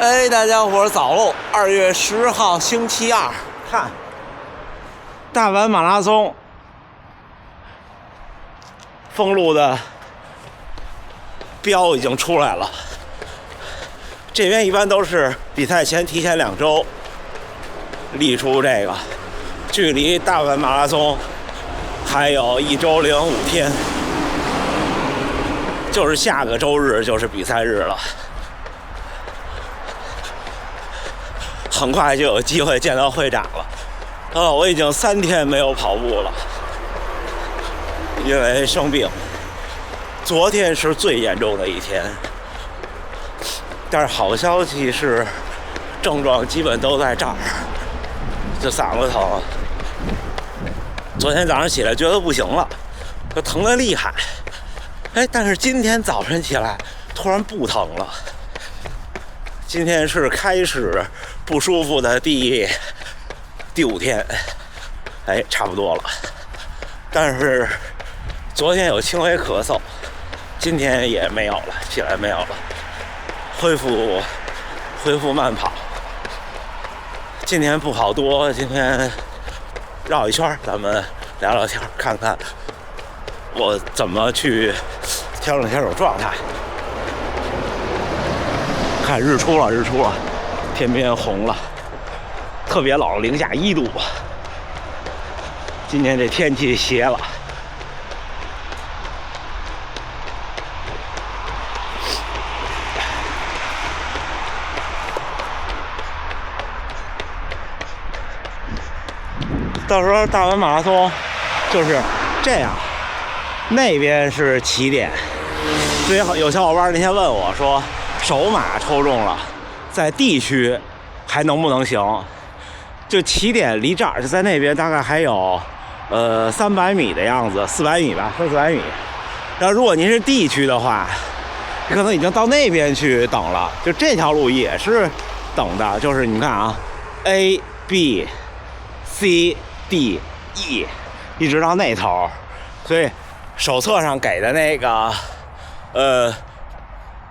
哎，大家伙早喽！2月10号星期二，看大阪马拉松封路的标已经出来了。这边一般都是比赛前提前2周立出这个，距离大阪马拉松还有1周0.5天，就是下个周日就是比赛日了。很快就有机会见到会长了。我已经3天没有跑步了，因为生病。昨天是最严重的一天，但是好消息是，症状基本都在这儿，就嗓子疼。昨天早上起来觉得不行了，就疼得厉害。但是今天早晨起来突然不疼了。今天是开始不舒服的第5天，差不多了。但是昨天有轻微咳嗽，今天也没有了，起来没有了，恢复慢跑。今天不跑多，今天绕一圈，咱们聊聊天，看看我怎么去调整状态。看日出了，天边红了，特别冷，零下1度。今天这天气邪了。到时候大阪马拉松就是这样，那边是起点。所以有小伙伴那天问我说，首马抽中了，在地区还能不能行？就起点离这儿就在那边，大概还有300米的样子，400米吧，300-400米。然后如果您是地区的话，你可能已经到那边去等了。就这条路也是等的，就是你看啊 ，A B C D E 一直到那头，所以手册上给的那个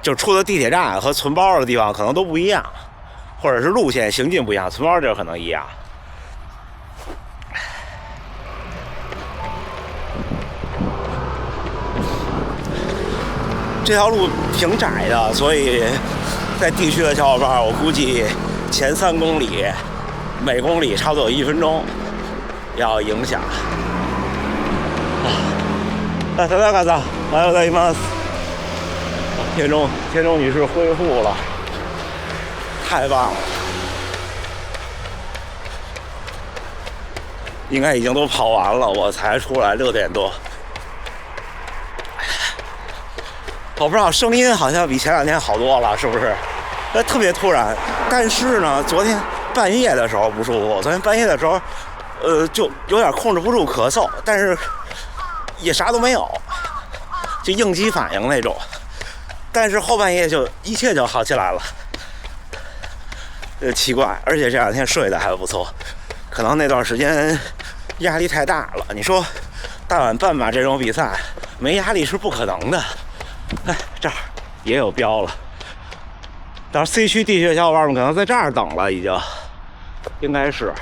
就出的地铁站和存包的地方可能都不一样，或者是路线行进不一样，存包地儿可能一样。这条路挺窄的，所以在地区的小伙伴，我估计前3公里每公里差不多有1分钟要影响。大家好，おはようございます。田中女士恢复了，太棒了！应该已经都跑完了，我才出来6点多。我不知道声音好像比前2天好多了，是不是？特别突然。但是呢，昨天半夜的时候不舒服，昨天半夜的时候，就有点控制不住咳嗽，但是也啥都没有，就应激反应那种。但是后半夜就一切就好起来了，奇怪，而且这2天睡得还不错，可能那段时间压力太大了。你说大阪半马这种比赛没压力是不可能的。这儿也有标了，到时候 C 区地区的小伙伴们可能在这儿等了，已经应该是。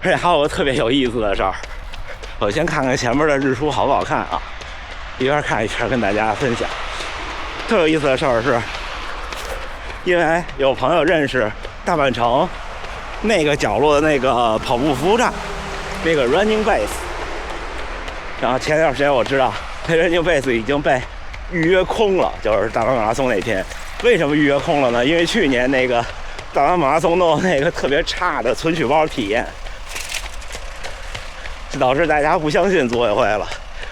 而且还有个特别有意思的事儿，我先看看前面的日出好不好看啊，一边看一边跟大家分享。特有意思的事儿是，因为有朋友认识大阪城那个角落的那个跑步服务站，那个 Running Base， 然后前段时间我知道那 Running Base 已经被预约空了，就是大阪马拉松那天。为什么预约空了呢？因为去年那个大阪马拉松弄那个特别差的存取包体验，导致大家不相信组委会了，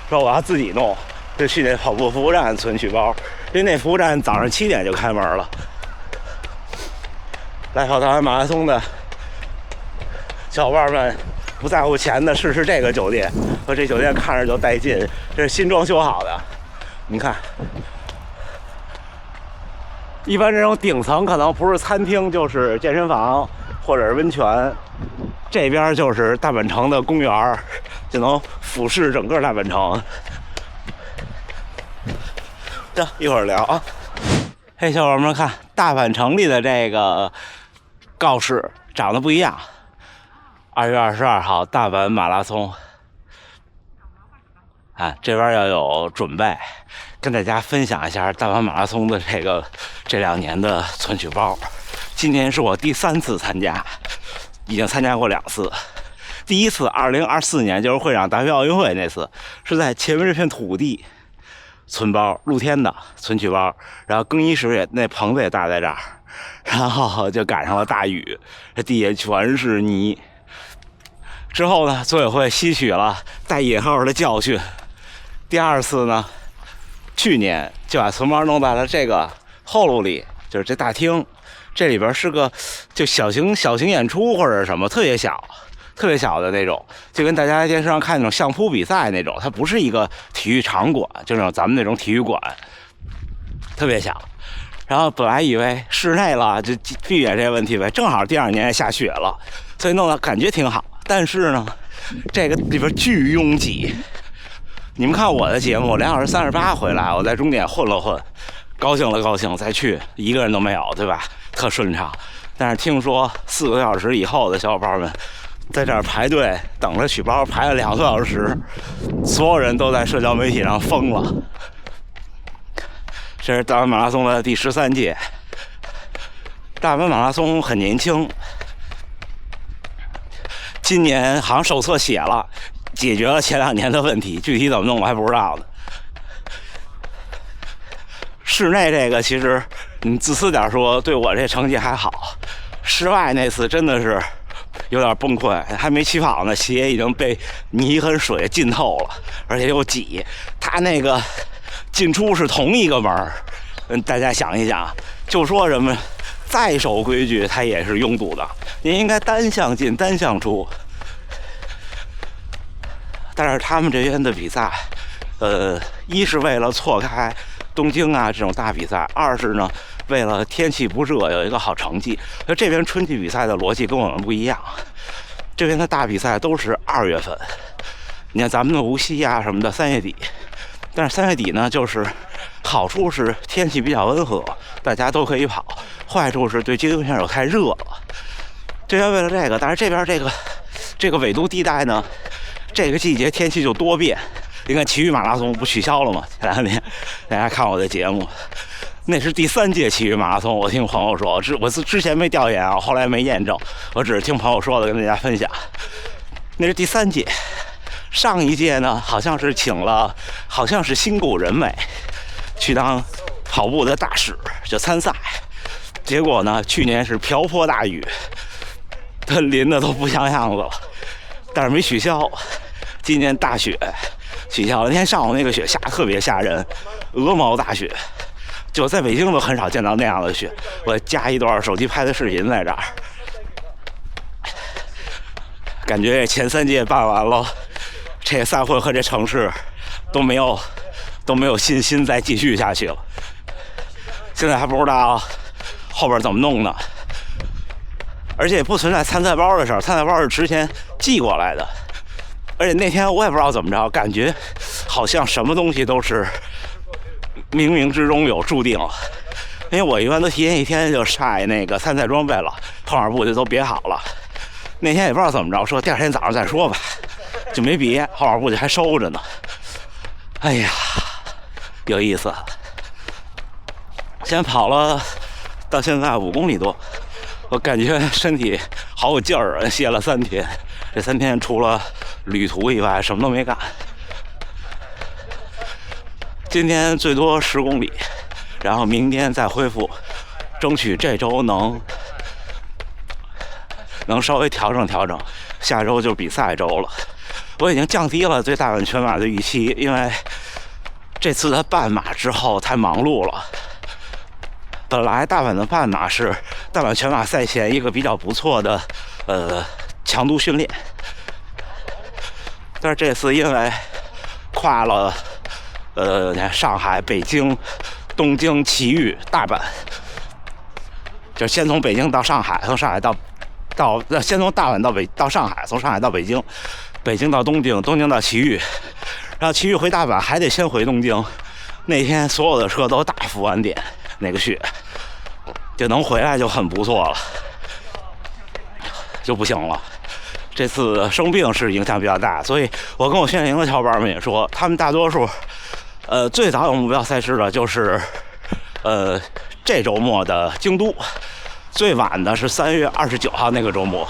说我要自己弄，就去那跑步服务站存取包。因为那服务站早上7点就开门了。来跑大阪马拉松的小伙伴们，不在乎钱的试试这个酒店，和这酒店看着就带劲，这是新装修好的。你看，一般这种顶层可能不是餐厅就是健身房或者是温泉，这边就是大阪城的公园，就能俯视整个大阪城。一会儿聊啊。嘿，小伙伴们看，大阪城里的这个告示长得不一样。2月22号大阪马拉松，这边要有准备，跟大家分享一下大阪马拉松的这2年的存取包。今年是我第3次参加，已经参加过2次。第一次2024年就是会长大学奥运会那次，是在前面这片土地存包，露天的存取包，然后更衣室那棚子也搭在这儿，然后就赶上了大雨，这地下全是泥。之后呢，组委会吸取了带引号的教训，第2次呢，去年就把存包弄在了这个后路里，就是这大厅，这里边是个就小型演出或者什么，特别小的那种，就跟大家在电视上看那种相扑比赛那种，它不是一个体育场馆，就那种咱们那种体育馆，特别小。然后本来以为室内了就避免这个问题呗，正好第2年也下雪了，所以弄得感觉挺好。但是呢，这个里边巨拥挤。你们看我的节目2小时38回来，我在终点混了混，高兴了高兴，再去一个人都没有，对吧？特顺畅。但是听说4个小时以后的小伙伴们在这儿排队等着取包，排了2个多小时，所有人都在社交媒体上疯了。这是大阪马拉松的第13届。大阪马拉松很年轻，今年好像手册写了，解决了前2年的问题，具体怎么弄我还不知道呢。室内这个其实你自私点说，对我这成绩还好。室外那次真的是有点崩溃，还没起跑呢，鞋已经被泥和水浸透了，而且又挤。他那个进出是同一个门，大家想一想，就说什么再守规矩，它也是拥堵的。您应该单向进单向出。但是他们这边的比赛，一是为了错开东京啊这种大比赛，二是呢为了天气不热有一个好成绩。那这边春季比赛的逻辑跟我们不一样，这边的大比赛都是2月份。你看咱们的无锡啊什么的3月底，但是3月底呢，就是好处是天气比较温和，大家都可以跑；坏处是对精英选手太热了。这边为了这个，但是这边这个纬度地带呢，这个季节天气就多变。你看奇遇马拉松不取消了吗？前2天大家看我的节目，那是第3届奇遇马拉松。我听朋友说，我之前没调研啊，后来没验证，我只是听朋友说的，跟大家分享。那是第3届，上一届呢好像是请了，好像是新谷仁美去当跑步的大使，就参赛。结果呢，去年是瓢泼大雨，他淋的都不像样子了，但是没取消。今年大雪取消了，那天上午那个雪下特别吓人，鹅毛大雪，就在北京都很少见到那样的雪。我加一段手机拍的视频在这儿，感觉前3届办完了，这赛会和这城市都没有信心再继续下去了。现在还不知道后边怎么弄呢，而且也不存在参赛包的事儿，参赛包是之前寄过来的。而且那天我也不知道怎么着，感觉好像什么东西都是冥冥之中有注定了。因为我一般都提前1天就晒那个参赛装备了，跑马步就都别好了。那天也不知道怎么着，说第2天早上再说吧，就没别，跑马步就还收着呢。哎呀，有意思。先跑了到现在5公里多，我感觉身体好有劲儿，歇了3天。这3天除了旅途以外什么都没干。今天最多10公里，然后明天再恢复，争取这周能稍微调整调整，下周就比赛周了。我已经降低了对大阪全马的预期，因为这次的半马之后太忙碌了。本来大阪的半马是大阪全马赛前一个比较不错的强度训练，但是这次因为跨了上海、北京、东京、埼玉、大阪，就先从北京到上海，从上海到先从大阪到上海，从上海到北京，北京到东京，东京到埼玉，然后埼玉回大阪还得先回东京。那天所有的车都大幅晚点，那个血，就能回来就很不错了，就不行了。这次生病是影响比较大，所以我跟我训练营的小伙伴们也说，他们大多数，最早有目标赛事的就是，这周末的京都，最晚的是3月29号那个周末。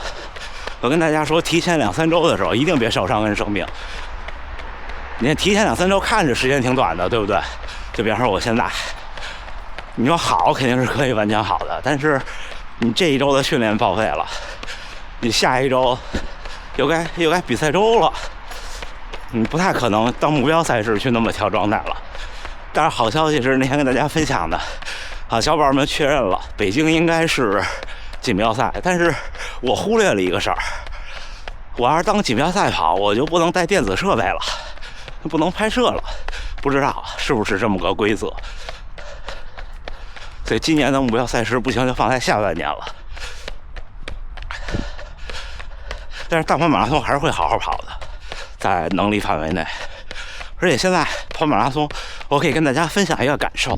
我跟大家说，提前2-3周的时候，一定别受伤跟生病。你看，提前2-3周看着时间挺短的，对不对？就比方说我现在，你说好肯定是可以完全好的，但是你这一周的训练报废了，你下一周又该比赛周了，你不太可能当目标赛事去那么调状态了。但是好消息是那天跟大家分享的，小伙伴们确认了，北京应该是锦标赛，但是我忽略了一个事儿，我要是当锦标赛跑，我就不能带电子设备了，不能拍摄了，不知道是不是这么个规则。所以今年的目标赛事不行就放在下半年了。但是大阪马拉松还是会好好跑的，在能力范围内。而且现在跑马拉松，我可以跟大家分享一个感受。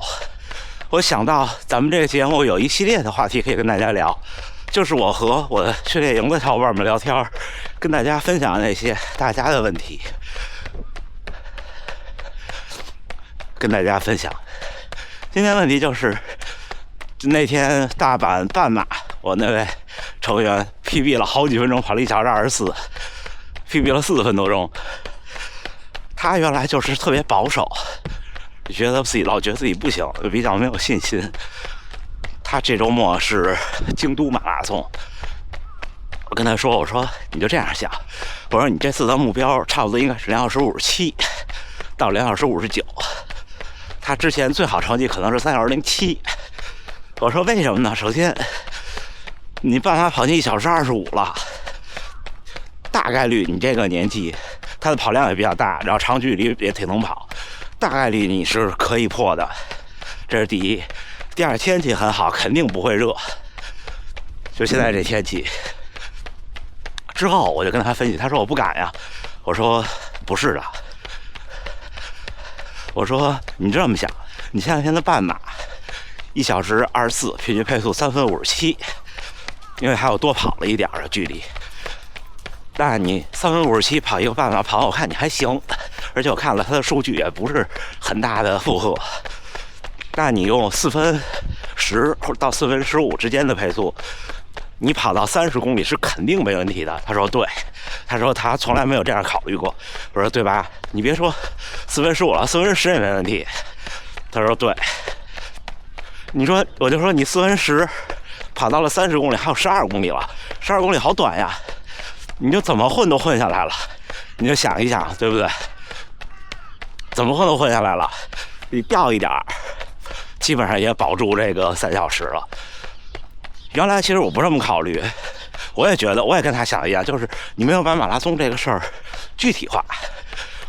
我想到咱们这个节目有一系列的话题可以跟大家聊，就是我和我的训练营的小伙伴们聊天，跟大家分享那些大家的问题，跟大家分享。今天问题就是那天大阪半马，我那位成员 PB 了好几分钟，跑了1小时24，PB 了4分多钟。他原来就是特别保守，老觉得自己不行，比较没有信心。他这周末是京都马拉松，我跟他说，我说你就这样想，我说你这次的目标差不多应该是2小时57到2小时59，他之前最好成绩可能是3小时07。我说为什么呢？首先，你半马跑进1小时25了，大概率你这个年纪，他的跑量也比较大，然后长距离也挺能跑，大概率你是可以破的，这是第一。第二，天气很好，肯定不会热，就现在这天气。之后我就跟他分析，他说我不敢呀，我说不是的，我说你这么想，你前2天的半马1小时24，平均配速3分57，因为还有多跑了一点的距离。但你3分57跑一个半马跑，我看你还行，而且我看了他的数据也不是很大的负荷。但你用4分10到4分15之间的配速，你跑到30公里是肯定没问题的。他说对，他说他从来没有这样考虑过。我说对吧？你别说4分15了，4分10也没问题。他说对。你说，我就说你4分10跑到了30公里，还有12公里了，12公里好短呀，你就怎么混都混下来了，你就想一想，对不对？怎么混都混下来了，你掉一点，基本上也保住这个3小时了。原来其实我不这么考虑，我也觉得，我也跟他想一样，就是你没有把马拉松这个事儿具体化。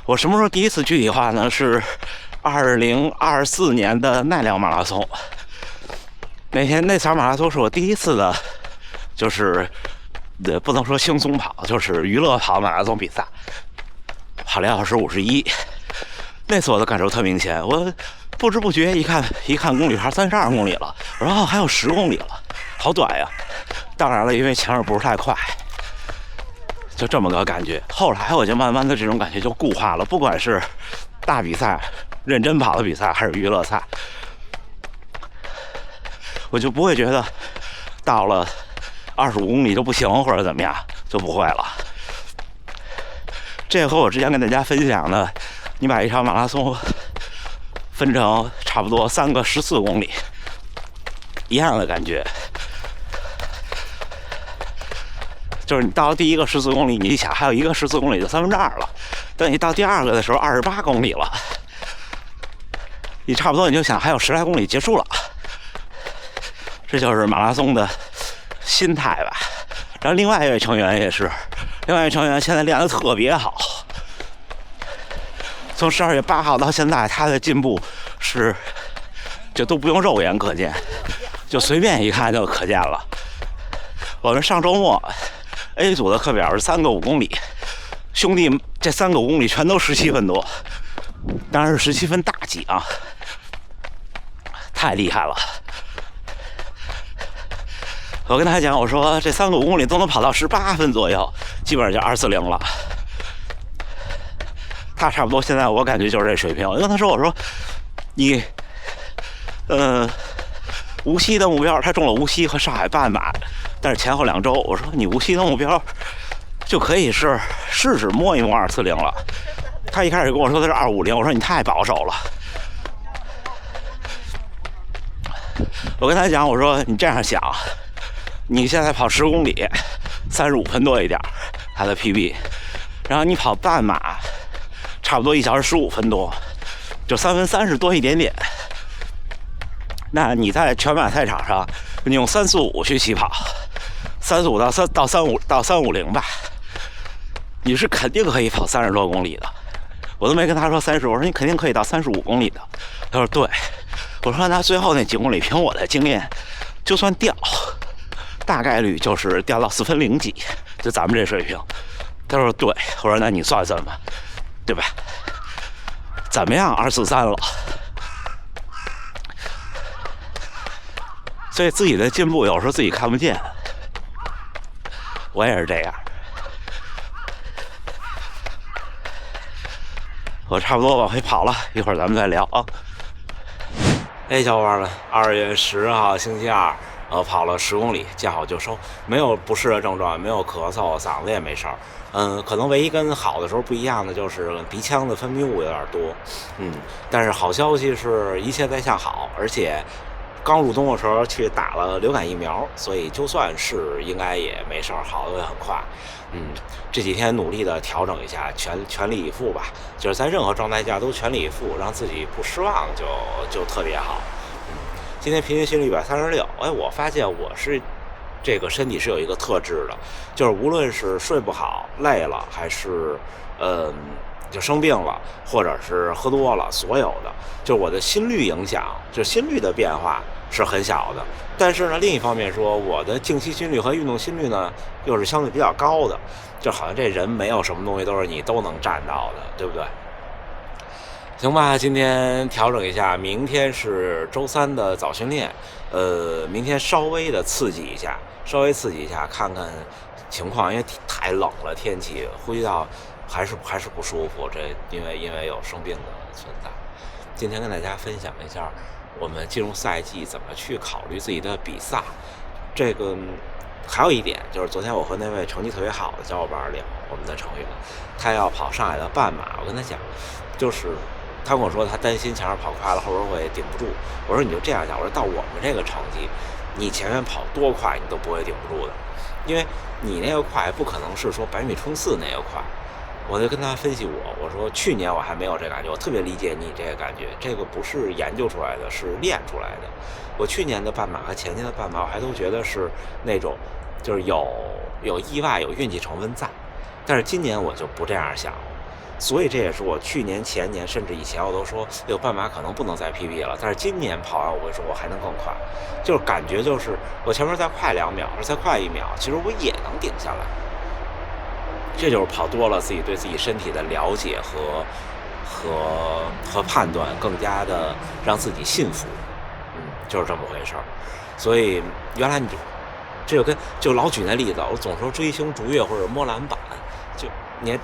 我什么时候第一次具体化呢？是2024年的奈良马拉松。那场马拉松是我第一次的，就是不能说轻松跑，就是娱乐跑马拉松比赛，跑2小时51。那次我的感受特明显，我不知不觉一看公里牌32公里了，然后还有10公里了，好短呀。当然了，因为前面不是太快，就这么个感觉。后来我就慢慢的这种感觉就固化了，不管是大比赛、认真跑的比赛还是娱乐赛，我就不会觉得到了25公里就不行或者怎么样，就不会了。这和我之前跟大家分享的，你把一场马拉松分成差不多3个14公里一样的感觉。就是你到第一个14公里，你一想还有一个14公里就2/3了，等你到第二个的时候28公里了，你差不多你就想还有10来公里结束了。这就是马拉松的心态吧。然后另外一位成员也是，另外一位成员现在练得特别好，从12月8号到现在，他的进步是就都不用肉眼可见，就随便一看就可见了。我们上周末 A 组的课表是3个5公里，兄弟这3个5公里全都17分多，当然是17分大几啊。太厉害了。我跟他讲，我说这3个5公里都能跑到18分左右，基本上就240了。他差不多现在我感觉就是这水平。我跟他说，我说你，无锡的目标，他中了无锡和上海半马，但是前后2周，我说你无锡的目标就可以试试摸一摸240了。他一开始跟我说他是250，我说你太保守了。我跟他讲，我说你这样想，你现在跑10公里，35分多一点，他的 PB， 然后你跑半马，差不多1小时15分多，就3分30多一点点。那你在全马赛场上，你用345去起跑，35到350吧，你是肯定可以跑30多公里的。我都没跟他说30，我说你肯定可以到35公里的。他说对。我说那最后那几公里，凭我的经验，就算掉，大概率就是掉到4分0几，就咱们这水平。他说对。我说那你算算吧，对吧？怎么样243了？所以自己的进步有时候自己看不见。我也是这样。我差不多往回跑了，一会儿咱们再聊啊。小伙伴们，2月10号星期二，跑了10公里，见好就收，没有不适的症状，没有咳嗽，嗓子也没事儿。可能唯一跟好的时候不一样的就是鼻腔的分泌物有点多。但是好消息是一切在向好，而且刚入冬的时候去打了流感疫苗，所以就算是应该也没事儿，好的也很快。这几天努力的调整一下，全力以赴吧，就是在任何状态下都全力以赴，让自己不失望就特别好。今天平均心率136，我发现我是这个身体是有一个特质的，就是无论是睡不好、累了，还是就生病了，或者是喝多了，所有的就我的心率影响，就心率的变化是很小的。但是呢，另一方面说，我的静息心率和运动心率呢又是相对比较高的，就好像这人没有什么东西都是你都能占到的，对不对？行吧，今天调整一下，明天是周3的早训练，明天稍微刺激一下，看看情况，因为太冷了，天气呼吸道还是不舒服，这因为有生病的存在。今天跟大家分享一下我们进入赛季怎么去考虑自己的比赛。这个还有一点就是，昨天我和那位成绩特别好的小伙伴聊，我们的成员，他要跑上海的半马，我跟他讲，就是他跟我说他担心前面跑快了会不会顶不住。我说你就这样想，我说到我们这个成绩，你前面跑多快你都不会顶不住的，因为你那个快不可能是说100米冲刺那个快。我就跟他分析我说去年我还没有这感觉，我特别理解你这个感觉，这个不是研究出来的，是练出来的。我去年的半马和前年的半马，我还都觉得是那种就是有意外有运气成分在，但是今年我就不这样想了。所以这也是我去年、前年甚至以前我都说，半马可能不能再 PB 了，但是今年跑完我会说我还能更快，就是感觉就是我前面再快2秒或者再快1秒，其实我也能顶下来。这就是跑多了，自己对自己身体的了解和判断更加的让自己信服，就是这么回事儿。所以原来这就老举那例子，我总说追星逐月或者摸篮板，就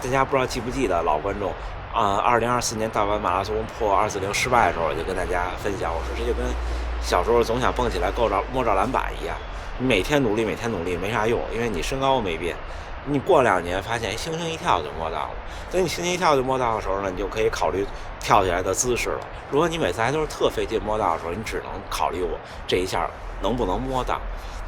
大家不知道记不记得老观众2024年大阪马拉松破240失败的时候，我就跟大家分享，我说这就跟小时候总想蹦起来摸着篮板一样，你每天努力没啥用，因为你身高没变。你过2年发现轻轻一跳就摸到了，等你轻轻一跳就摸到的时候呢，你就可以考虑跳起来的姿势了。如果你每次还都是特费劲摸到的时候，你只能考虑我这一下能不能摸到。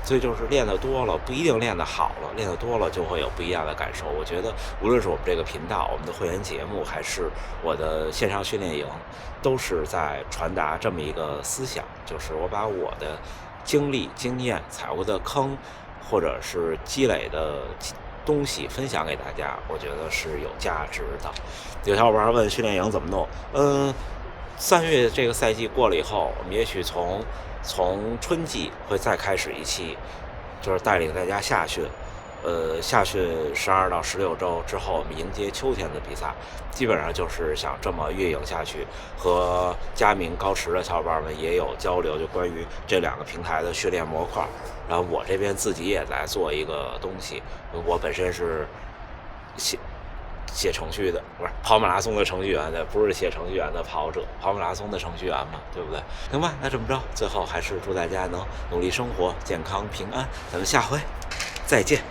所以就是练得多了不一定练得好了，练得多了就会有不一样的感受。我觉得无论是我们这个频道、我们的会员节目，还是我的线上训练营，都是在传达这么一个思想，就是我把我的经历、经验、踩过的坑，或者是积累的东西分享给大家，我觉得是有价值的。有小伙伴问训练营怎么弄，3月这个赛季过了以后，我们也许从春季会再开始一期，就是带领大家下训，下训12到16周之后，我们迎接秋天的比赛，基本上就是想这么运营下去。和佳明、高驰的小伙伴们也有交流，就关于这2个平台的训练模块。然后我这边自己也在做一个东西，我本身是写程序的，不是跑马拉松的程序员的，不是写程序员的跑者，跑马拉松的程序员嘛，对不对？行吧，那这么着，最后还是祝大家能努力生活，健康平安，咱们下回再见。